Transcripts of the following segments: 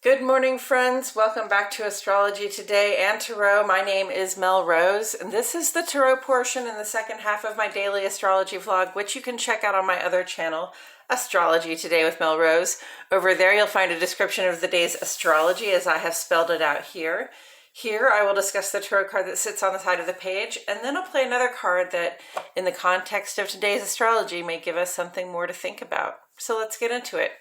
Good morning, friends. Welcome back to Astrology Today and Tarot. My name is Mel Rose, and this is the Tarot portion in the second half of my daily astrology vlog, which you can check out on my other channel, Astrology Today with Mel Rose. Over there, you'll find a description of the day's astrology as I have spelled it out here. Here, I will discuss the tarot card that sits on the side of the page, and then I'll play another card that, in the context of today's astrology, may give us something more to think about. So let's get into it.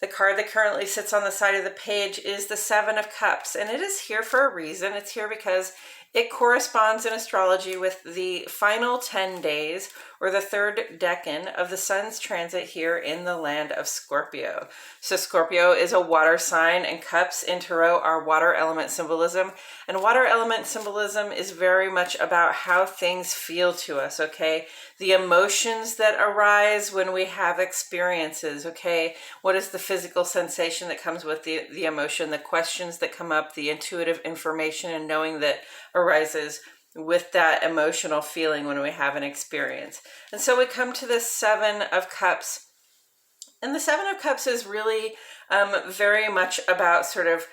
The card that currently sits on the side of the page is the Seven of Cups, and it is here for a reason. It's here because it corresponds in astrology with the final 10 days, or the third decan of the sun's transit here in the land of Scorpio. So Scorpio is a water sign, and cups in tarot are water element symbolism. And water element symbolism is very much about how things feel to us, okay? The emotions that arise when we have experiences, okay? What is the physical sensation that comes with the emotion, the questions that come up, the intuitive information and knowing that arises with that emotional feeling when we have an experience. And so we come to this Seven of Cups. And the Seven of Cups is really very much about sort of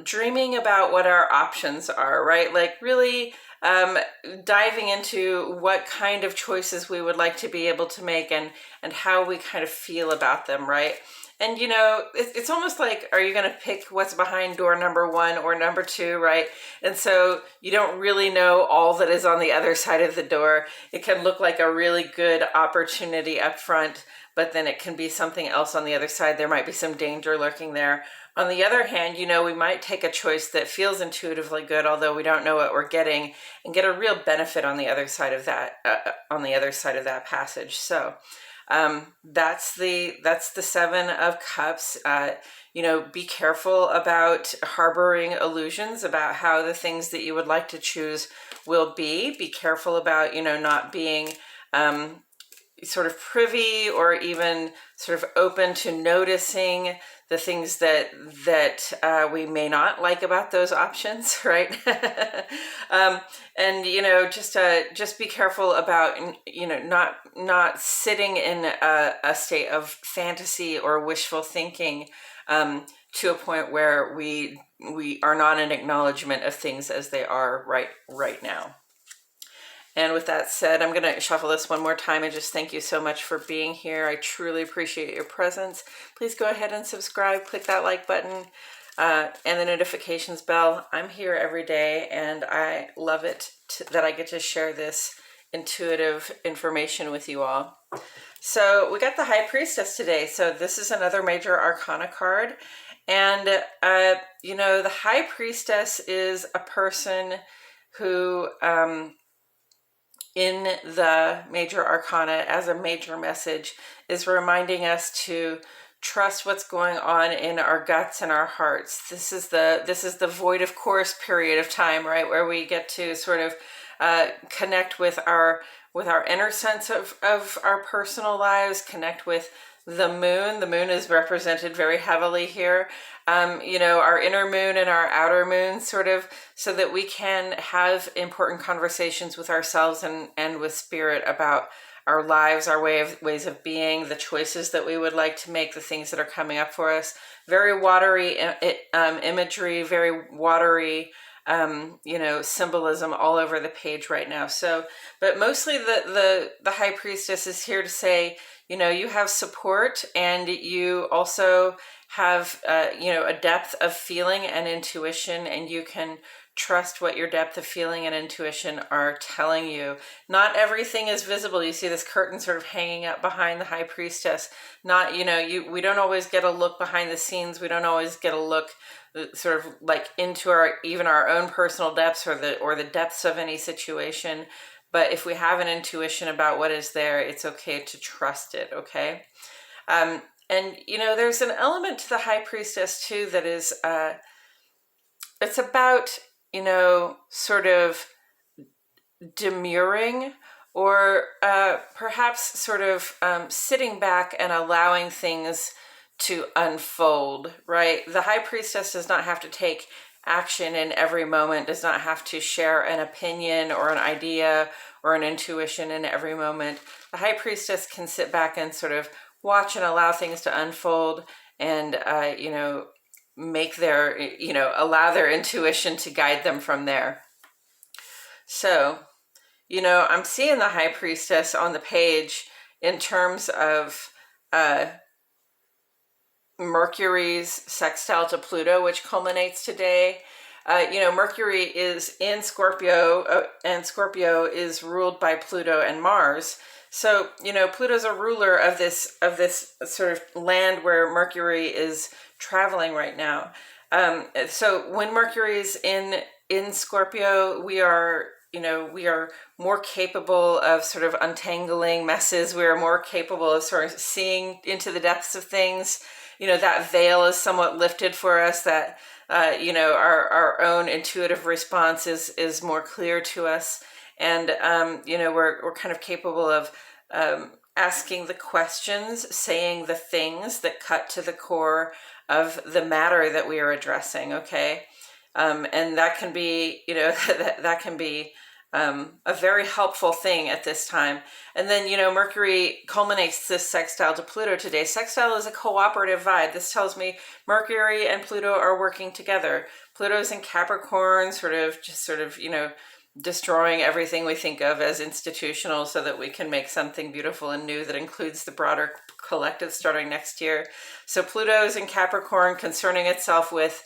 dreaming about what our options are, right? Like really diving into what kind of choices we would like to be able to make and how we kind of feel about them, right? And, you know, it's almost like, are you going to pick what's behind door number 1 or number 2, right? And so you don't really know all that is on the other side of the door. It can look like a really good opportunity up front, but then it can be something else on the other side. There might be some danger lurking there. On the other hand, you know, we might take a choice that feels intuitively good, although we don't know what we're getting, and get a real benefit on the other side of that, passage. So that's the Seven of Cups. You know, be careful about harboring illusions about how the things that you would like to choose will be. Be careful about, you know, not being sort of privy or even sort of open to noticing the things that we may not like about those options, right? And you know, just be careful about, you know, not sitting in a state of fantasy or wishful thinking to a point where we are not an acknowledgement of things as they are right now. And with that said, I'm going to shuffle this one more time and just thank you so much for being here. I truly appreciate your presence. Please go ahead and subscribe, click that like button and the notifications bell. I'm here every day and I love it that I get to share this intuitive information with you all. So we got the High Priestess today. So this is another major arcana card. And, you know, the High Priestess is a person who... in the major arcana as a major message is reminding us to trust what's going on in our guts and our hearts. This is the void of course period of time, right, where we get to sort of connect with our inner sense of our personal lives, connect with the moon. The moon is represented very heavily here. You know, our inner moon and our outer moon, sort of, so that we can have important conversations with ourselves and with spirit about our lives, our ways of being, the choices that we would like to make, the things that are coming up for us. Very watery imagery, very watery you know, symbolism all over the page right now. So, but mostly the High Priestess is here to say, you know, you have support and you also have, you know, a depth of feeling and intuition, and you can trust what your depth of feeling and intuition are telling you. Not everything is visible. You see this curtain sort of hanging up behind the High Priestess. Not, you know, we don't always get a look behind the scenes. We don't always get a look sort of like into our own personal depths or the depths of any situation. But if we have an intuition about what is there, it's okay to trust it, okay? And, you know, there's an element to the High Priestess, too, that is, it's about, you know, sort of demurring or perhaps sort of sitting back and allowing things to unfold, right? The High Priestess does not have to take action in every moment, does not have to share an opinion or an idea or an intuition in every moment. The High Priestess can sit back and sort of watch and allow things to unfold and, you know, make their, allow their intuition to guide them from there. So, I'm seeing the High Priestess on the page in terms of Mercury's sextile to Pluto, which culminates today. Mercury is in Scorpio, and Scorpio is ruled by Pluto and Mars. So, Pluto's a ruler of this sort of land where Mercury is traveling right now. So when Mercury's in Scorpio, we are more capable of sort of untangling messes. We are more capable of sort of seeing into the depths of things. That veil is somewhat lifted for us, that our own intuitive response is more clear to us. And we're kind of capable of asking the questions, saying the things that cut to the core of the matter that we are addressing. Okay. And that can be, that can be a very helpful thing at this time. And then, Mercury culminates this sextile to Pluto today. Sextile is a cooperative vibe. This tells me Mercury and Pluto are working together. Pluto's in Capricorn, sort of, destroying everything we think of as institutional so that we can make something beautiful and new that includes the broader collective starting next year. So Pluto's in Capricorn, concerning itself with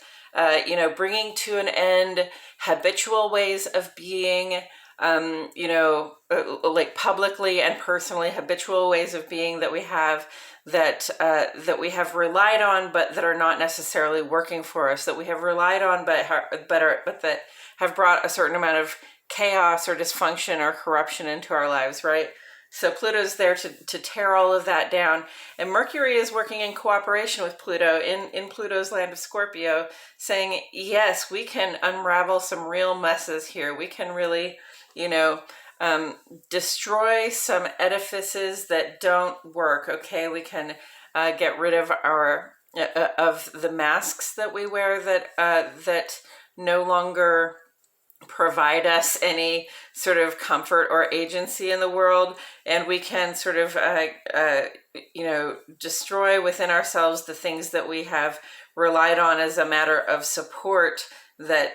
bringing to an end habitual ways of being, like publicly and personally, habitual ways of being that we have that we have relied on, but that are not necessarily working for us, that we have relied on, but that have brought a certain amount of chaos or dysfunction or corruption into our lives, right? So Pluto's there to tear all of that down. And Mercury is working in cooperation with Pluto in Pluto's land of Scorpio, saying, yes, we can unravel some real messes here. We can really, destroy some edifices that don't work. Okay, we can get rid of of the masks that we wear that no longer provide us any sort of comfort or agency in the world, and we can sort of destroy within ourselves the things that we have relied on as a matter of support that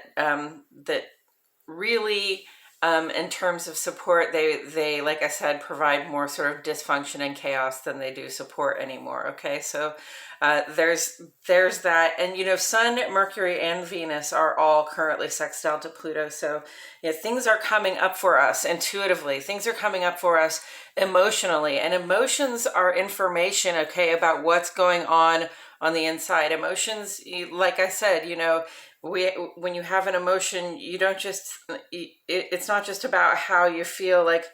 really in terms of support, they like I said, provide more sort of dysfunction and chaos than they do support anymore. Okay, so there's that. And Sun, Mercury, and Venus are all currently sextile to Pluto. So things are coming up for us intuitively. Things are coming up for us emotionally. And emotions are information, okay, about what's going on the inside. Emotions, like I said, when you have an emotion, you don't just, it's not just about how you feel, like,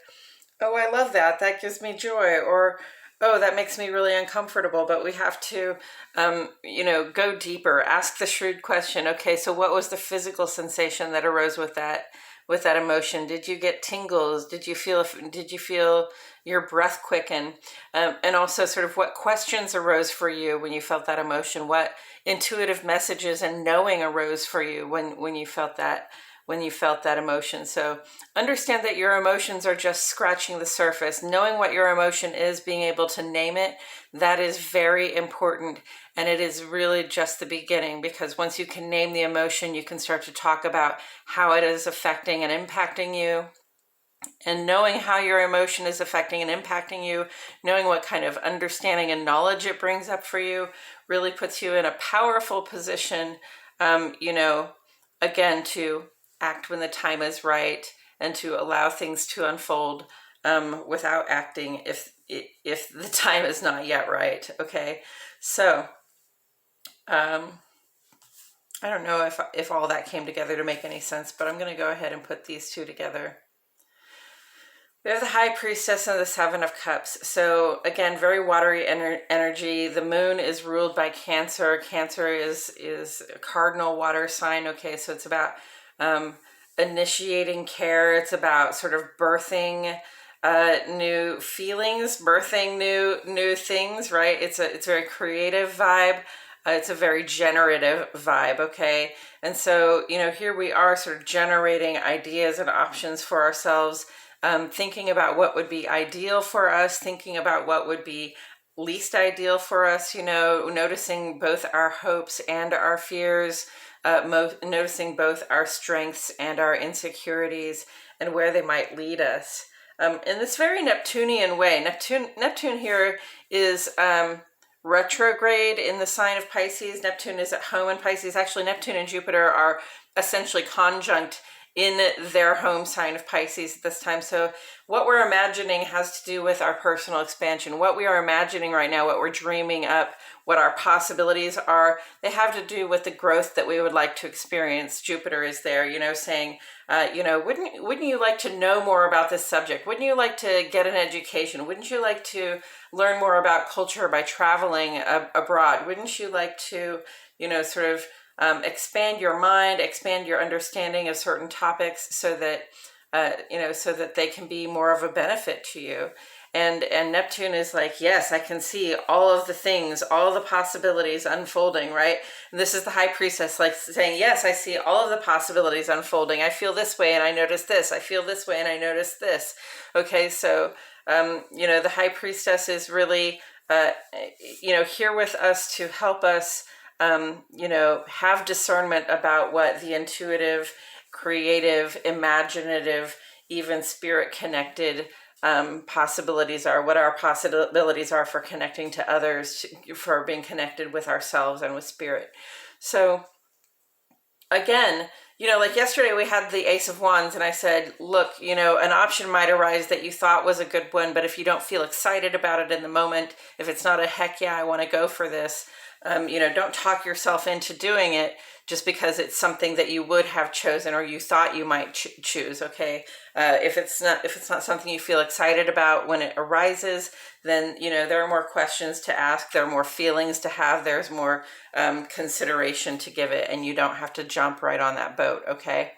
oh, I love that gives me joy, or oh, that makes me really uncomfortable. But we have to, go deeper, ask the shrewd question. Okay, so what was the physical sensation that arose with that emotion? Did you get tingles? Did you feel your breath quicken? And also sort of what questions arose for you when you felt that emotion? What intuitive messages and knowing arose for you when you felt that emotion? So understand that your emotions are just scratching the surface. Knowing what your emotion is, being able to name it, that is very important. And it is really just the beginning, because once you can name the emotion, you can start to talk about how it is affecting and impacting you. And knowing how your emotion is affecting and impacting you, knowing what kind of understanding and knowledge it brings up for you, really puts you in a powerful position, again, to act when the time is right and to allow things to unfold without acting if the time is not yet right. Okay, so I don't know if all that came together to make any sense, but I'm going to go ahead and put these two together. We have the High Priestess and the Seven of Cups. So again, very watery energy. The moon is ruled by Cancer. Cancer is a cardinal water sign. Okay, so it's about initiating care. It's about sort of birthing new feelings, birthing new things, right? It's a very creative vibe. It's a very generative vibe, okay? And so, here we are sort of generating ideas and options for ourselves, thinking about what would be ideal for us, thinking about what would be least ideal for us, noticing both our hopes and our fears, noticing both our strengths and our insecurities and where they might lead us. In this very Neptunian way. Neptune here is retrograde in the sign of Pisces. Neptune is at home in Pisces. Actually, Neptune and Jupiter are essentially conjunct in their home sign of Pisces at this time. So what we're imagining has to do with our personal expansion. What we are imagining right now, what we're dreaming up, what our possibilities are, they have to do with the growth that we would like to experience. Jupiter is there, saying, wouldn't you like to know more about this subject? Wouldn't you like to get an education? Wouldn't you like to learn more about culture by traveling abroad? Wouldn't you like to, expand your mind, expand your understanding of certain topics so that, so that they can be more of a benefit to you? And Neptune is like, yes, I can see all of the things, all the possibilities unfolding, right? And this is the high priestess, like saying, yes, I see all of the possibilities unfolding. I feel this way and I notice this. I feel this way and I notice this. Okay, so, the high priestess is really, here with us to help us, have discernment about what the intuitive, creative, imaginative, even spirit connected possibilities are, what our possibilities are for connecting to others, for being connected with ourselves and with spirit. So again, like yesterday we had the Ace of Wands and I said, look, an option might arise that you thought was a good one, but if you don't feel excited about it in the moment, if it's not a heck yeah, I want to go for this, don't talk yourself into doing it just because it's something that you would have chosen or you thought you might choose. Okay, if it's not something you feel excited about when it arises, then there are more questions to ask, there are more feelings to have, there's more consideration to give it, and you don't have to jump right on that boat. Okay,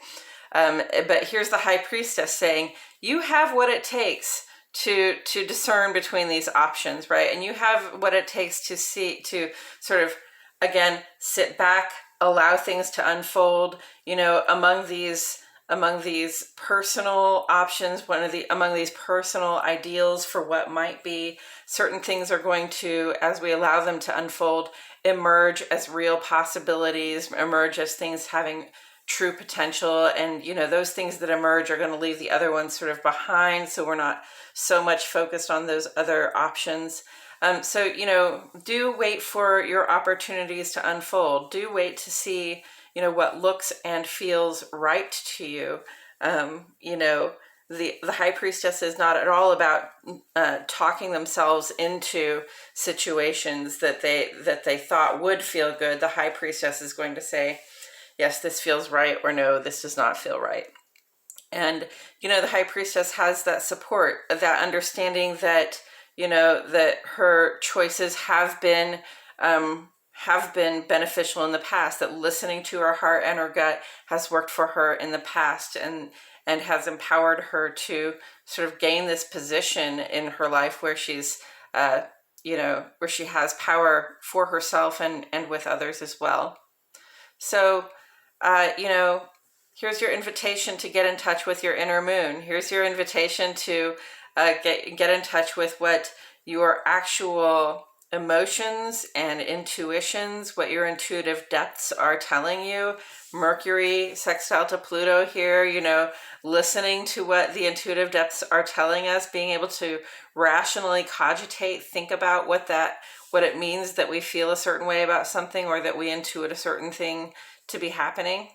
but here's the high priestess saying, you have what it takes to discern between these options, right? And you have what it takes to sort of, again, sit back, allow things to unfold, among these personal options, among these personal ideals for what might be, certain things are going to, as we allow them to unfold, emerge as real possibilities, emerge as things having true potential. And, those things that emerge are going to leave the other ones sort of behind. So we're not so much focused on those other options. So, do wait for your opportunities to unfold. Do wait to see, what looks and feels right to you. The high priestess is not at all about talking themselves into situations that they thought would feel good. The high priestess is going to say, yes, this feels right, or no, this does not feel right. And, the high priestess has that support, that understanding that, that her choices have been beneficial in the past, that listening to her heart and her gut has worked for her in the past and has empowered her to sort of gain this position in her life where she's, where she has power for herself and with others as well. So, here's your invitation to get in touch with your inner moon. Here's your invitation to get in touch with what your actual emotions and intuitions, what your intuitive depths are telling you. Mercury sextile to Pluto here, listening to what the intuitive depths are telling us, being able to rationally cogitate, think about what it means that we feel a certain way about something or that we intuit a certain thing to be happening.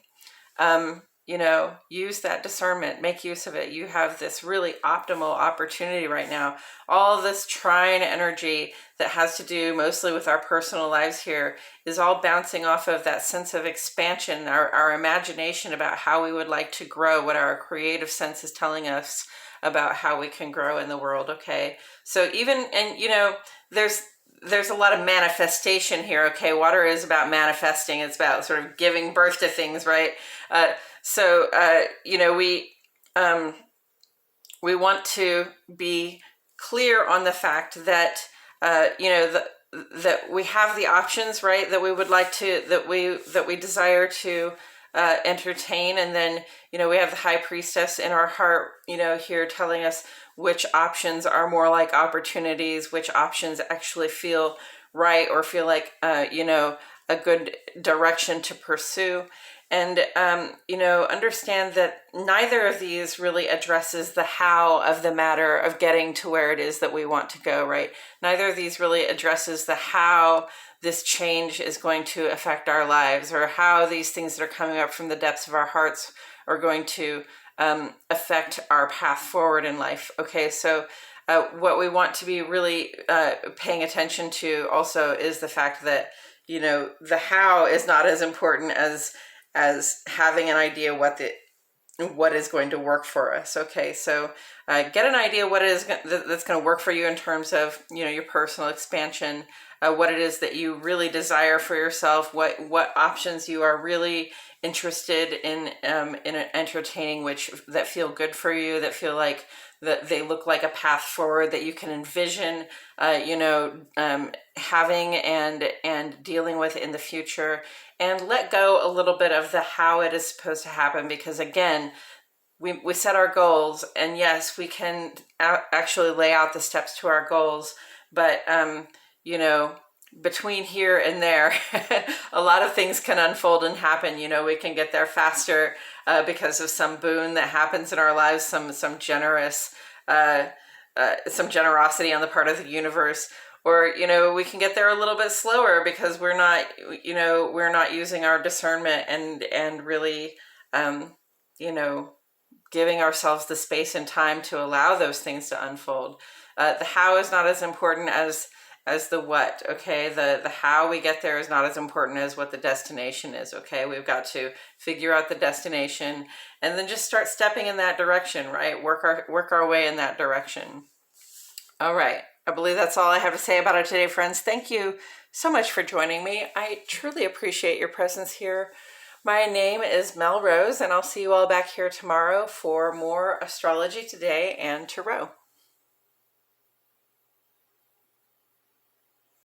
Use that discernment, make use of it. You have this really optimal opportunity right now. All this trine energy that has to do mostly with our personal lives here is all bouncing off of that sense of expansion, our imagination about how we would like to grow, what our creative sense is telling us about how we can grow in the world. Okay. So there's a lot of manifestation here. Okay. Water is about manifesting. It's about sort of giving birth to things, right? We want to be clear on the fact that, that we have the options, right? That we would like to, that we desire to entertain. And then, we have the high priestess in our heart, here telling us which options are more like opportunities, which options actually feel right or feel like, a good direction to pursue. And, understand that neither of these really addresses the how of the matter of getting to where it is that we want to go, right? Neither of these really addresses the how this change is going to affect our lives, or how these things that are coming up from the depths of our hearts are going to affect our path forward in life. Okay, so what we want to be really paying attention to also is the fact that, the how is not as important as having an idea what is going to work for us. Okay, so get an idea what it is that's going to work for you in terms of your personal expansion, what it is that you really desire for yourself, what options you are really interested in entertaining, that feel good for you, that feel like that they look like a path forward that you can envision having and dealing with in the future. And let go a little bit of the how it is supposed to happen, because again, we set our goals, and yes, we can actually lay out the steps to our goals, but between here and there, a lot of things can unfold and happen. We can get there faster because of some boon that happens in our lives, some generosity on the part of the universe. Or, we can get there a little bit slower because we're not using our discernment and really, giving ourselves the space and time to allow those things to unfold. The how is not as important as the what. Okay, the how we get there is not as important as what the destination is. Okay, we've got to figure out the destination and then just start stepping in that direction, right? Work our way in that direction. All right, I believe that's all I have to say about it today, friends. Thank you so much for joining me. I truly appreciate your presence here. My name is Mel Rose, and I'll see you all back here tomorrow for more Astrology Today and Tarot.